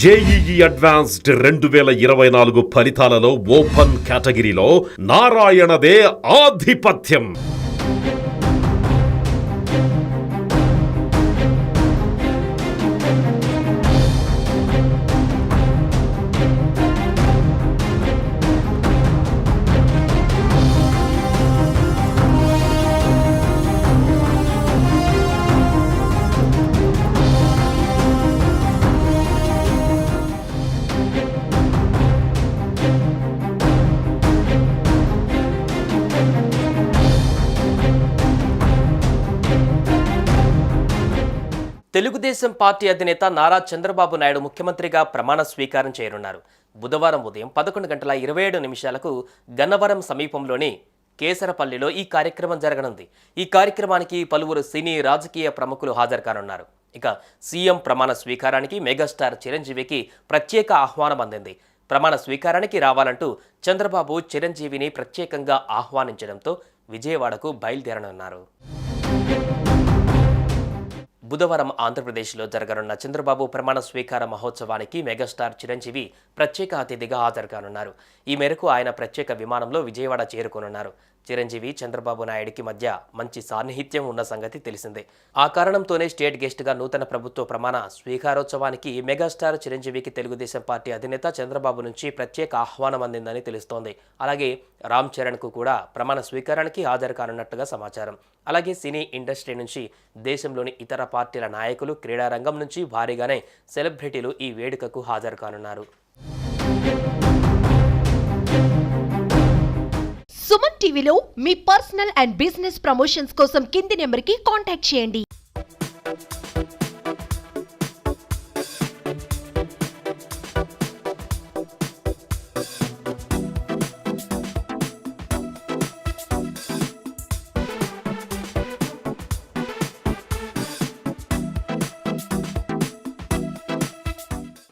JEE advanced 2024 ఫలితాలలో open కేటగిరీలో నారాయణదే ఆధిపత్యం. తెలుగుదేశం పార్టీ అధినేత నారా చంద్రబాబు నాయుడు ముఖ్యమంత్రిగా ప్రమాణ స్వీకారం చేయనున్నారు. బుధవారం ఉదయం 11:27 గన్నవరం సమీపంలోని కేసరపల్లిలో ఈ కార్యక్రమం జరగనుంది. ఈ కార్యక్రమానికి పలువురు సినీ రాజకీయ ప్రముఖులు హాజరు కానున్నారు. ఇక సీఎం ప్రమాణ స్వీకారానికి మెగాస్టార్ చిరంజీవికి ప్రత్యేక ఆహ్వానం అందింది. ప్రమాణ స్వీకారానికి రావాలంటూ చంద్రబాబు చిరంజీవిని ప్రత్యేకంగా ఆహ్వానించడంతో విజయవాడకు బయలుదేరనున్నారు. బుధవారం ఆంధ్రప్రదేశ్లో జరగనున్న చంద్రబాబు ప్రమాణ స్వీకార మహోత్సవానికి మెగాస్టార్ చిరంజీవి ప్రత్యేక అతిథిగా హాజరు కానున్నారు. ఈ మేరకు ఆయన ప్రత్యేక విమానంలో విజయవాడ చేరుకోనున్నారు. చిరంజీవి చంద్రబాబు నాయుడికి మధ్య మంచి సాన్నిహిత్యం ఉన్న సంగతి తెలిసిందే. ఆ కారణంతోనే స్టేట్ గెస్ట్గా నూతన ప్రభుత్వ ప్రమాణ స్వీకారోత్సవానికి మెగాస్టార్ చిరంజీవికి తెలుగుదేశం పార్టీ అధినేత చంద్రబాబు నుంచి ప్రత్యేక ఆహ్వానం అందిందని తెలుస్తోంది. అలాగే రామ్ చరణ్కు కూడా ప్రమాణ స్వీకారానికి హాజరు కానున్నట్టుగా సమాచారం. అలాగే సినీ ఇండస్ట్రీ నుంచి దేశంలోని ఇతర పార్టీల నాయకులు, క్రీడారంగం నుంచి భారీగానే సెలబ్రిటీలు ఈ వేడుకకు హాజరు కానున్నారు. సుమన్ టీవీలో మీ పర్సనల్ అండ్ బిజినెస్ ప్రమోషన్స్ కోసం కింది నెంబర్కి కాంటాక్ట్ చేయండి.